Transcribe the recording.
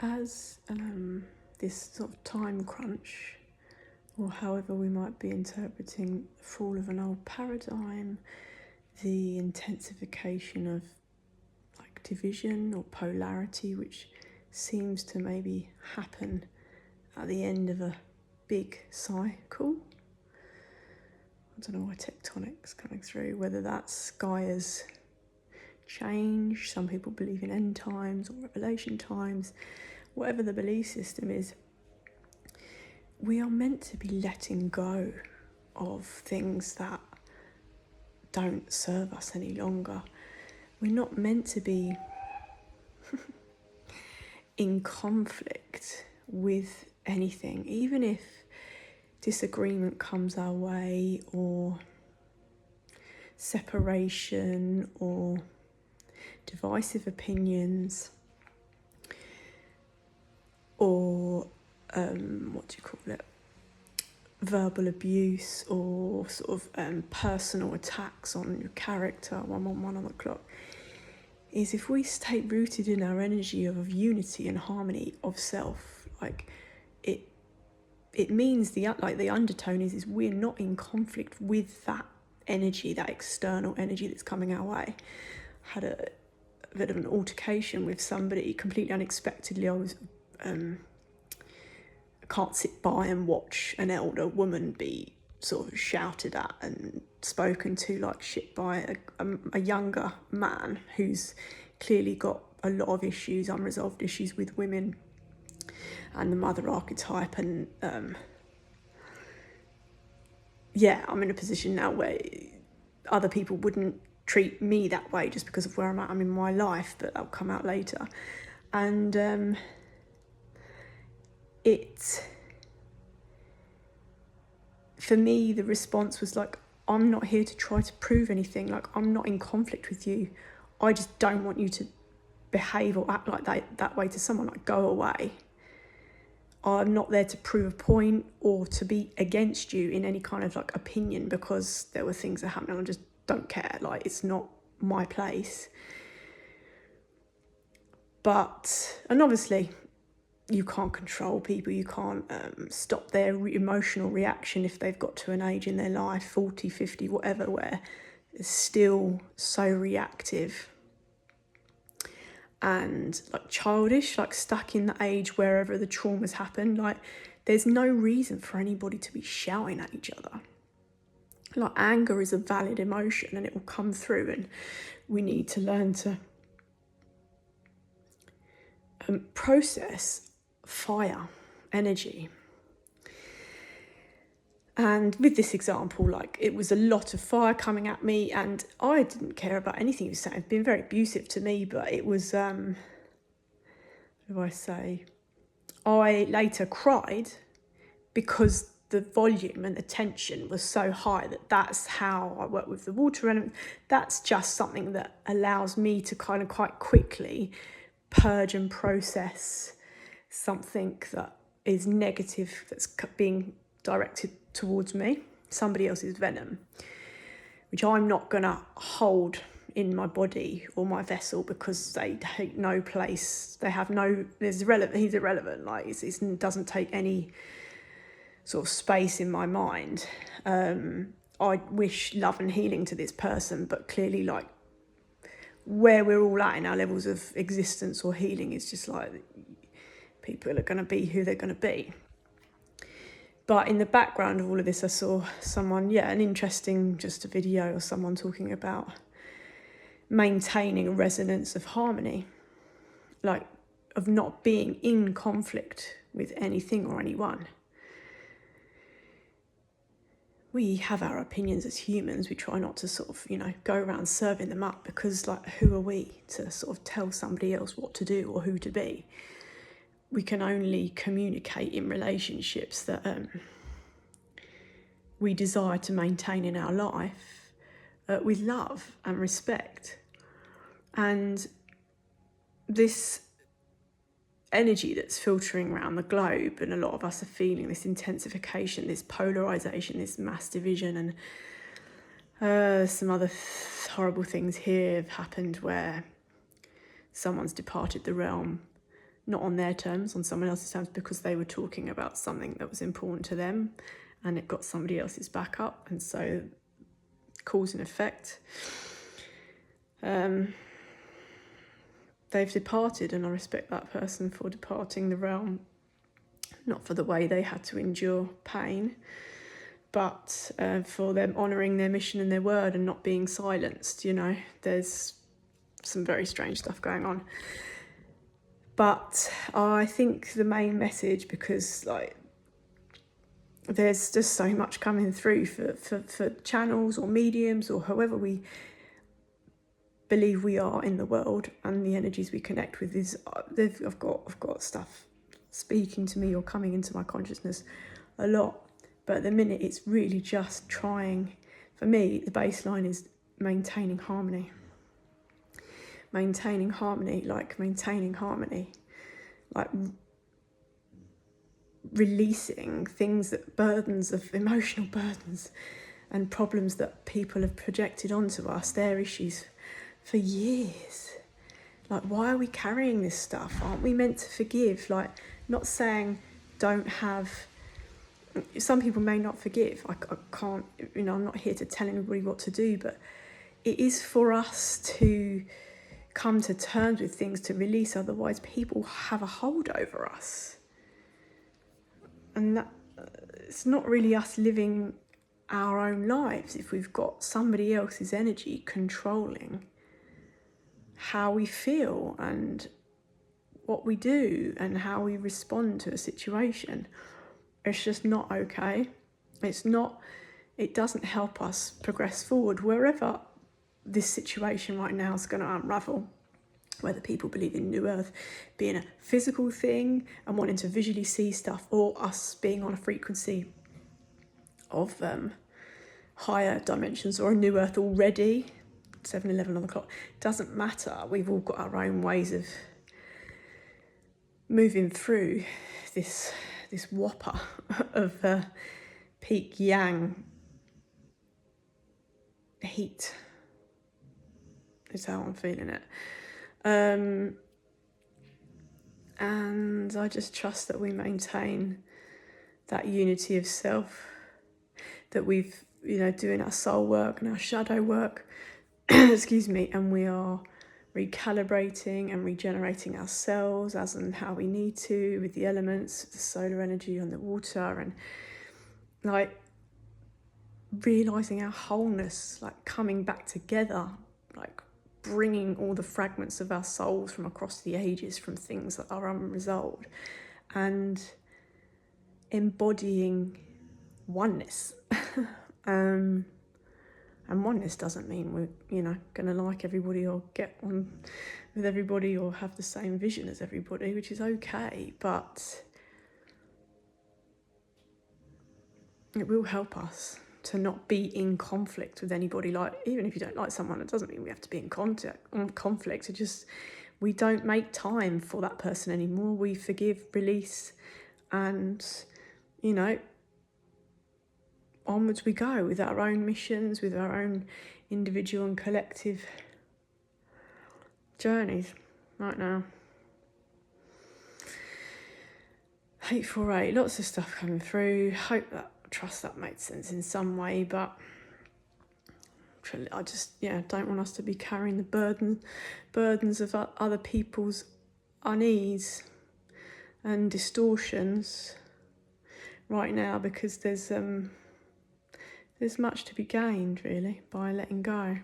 as this sort of time crunch, or however we might be interpreting the fall of an old paradigm, the intensification of like division or polarity, which seems to maybe happen at the end of a big cycle. I don't know why tectonic's coming through, whether that's Gaia's change. Some people believe in end times or revelation times. Whatever the belief system is, we are meant to be letting go of things that don't serve us any longer. We're not meant to be in conflict with anything, even if disagreement comes our way, or separation, or divisive opinions, or verbal abuse, or sort of personal attacks on your character, 111 on the clock, is if we stay rooted in our energy of unity and harmony of self, like it means the undertone is we're not in conflict with that energy, that external energy that's coming our way. I had a bit of an altercation with somebody completely unexpectedly. I can't sit by and watch an elder woman be sort of shouted at and spoken to like shit by a younger man who's clearly got a lot of issues, unresolved issues with women and the mother archetype. And I'm in a position now where other people wouldn't treat me that way just because of where I'm at in my life, but that'll come out later. And for me, the response was like, I'm not here to try to prove anything. Like, I'm not in conflict with you. I just don't want you to behave or act like that way to someone. Like, go away. I'm not there to prove a point or to be against you in any kind of like opinion because there were things that happened and I just don't care. Like, it's not my place. And obviously, you can't control people. You can't stop their emotional reaction if they've got to an age in their life, 40, 50, whatever, where it's still so reactive and like childish, like stuck in the age wherever the trauma's happened. Like, there's no reason for anybody to be shouting at each other. Like, anger is a valid emotion and it will come through, and we need to learn to process fire energy. And with this example, like, it was a lot of fire coming at me and I didn't care about anything he was saying. It's been very abusive to me, but it was, what do I say? I later cried because the volume and the tension was so high that's how I work with the water element. That's just something that allows me to kind of quite quickly purge and process something that is negative that's being directed towards me, somebody else's venom, which I'm not going to hold in my body or my vessel because they take no place. They have no, he's irrelevant, like it doesn't take any sort of space in my mind. I wish love and healing to this person, but clearly, like, where we're all at in our levels of existence or healing is just like, people are going to be who they're going to be. But in the background of all of this, I saw someone, an interesting, just a video of someone talking about maintaining a resonance of harmony, like of not being in conflict with anything or anyone. We have our opinions as humans. We try not to sort of, go around serving them up because, like, who are we to sort of tell somebody else what to do or who to be? We can only communicate in relationships that we desire to maintain in our life with love and respect. And this energy that's filtering around the globe, and a lot of us are feeling this intensification, this polarisation, this mass division, and some other horrible things here have happened where someone's departed the realm not on their terms, on someone else's terms, because they were talking about something that was important to them and it got somebody else's back up, and so cause and effect. They've departed, and I respect that person for departing the realm, not for the way they had to endure pain, but for them honouring their mission and their word and not being silenced. You know, there's some very strange stuff going on. But I think the main message, because like there's just so much coming through for channels or mediums or however we believe we are in the world, and the energies we connect with, is I've got stuff speaking to me or coming into my consciousness a lot. But at the minute it's really just trying, for me the baseline is maintaining harmony, like releasing things, that burdens of emotional burdens and problems that people have projected onto us, their issues for years. Like, why are we carrying this stuff? Aren't we meant to forgive? Like, not saying don't have, some people may not forgive. I can't, you know, I'm not here to tell anybody what to do, but it is for us to come to terms with things, to release, otherwise people have a hold over us. And that it's not really us living our own lives if we've got somebody else's energy controlling how we feel and what we do and how we respond to a situation. It's just not okay. It doesn't help us progress forward wherever this situation right now is going to unravel. Whether people believe in New Earth being a physical thing and wanting to visually see stuff, or us being on a frequency of higher dimensions, or a New Earth already, 7:11 on the clock, doesn't matter. We've all got our own ways of moving through this whopper of peak yang heat, is how I'm feeling it. And I just trust that we maintain that unity of self, that we've, you know, doing our soul work and our shadow work, excuse me, and we are recalibrating and regenerating ourselves as and how we need to, with the elements, the solar energy on the water, and like realising our wholeness, like coming back together, like bringing all the fragments of our souls from across the ages, from things that are unresolved, and embodying oneness. And oneness doesn't mean we're, you know, going to like everybody or get on with everybody or have the same vision as everybody, which is okay, but it will help us to not be in conflict with anybody. Like, even if you don't like someone, it doesn't mean we have to be in conflict. It just, we don't make time for that person anymore. We forgive, release, and, you know, onwards we go with our own missions, with our own individual and collective journeys right now. 848, lots of stuff coming through. Trust that made sense in some way, but I just, don't want us to be carrying the burdens of other people's unease and distortions right now, because there's much to be gained, really, by letting go.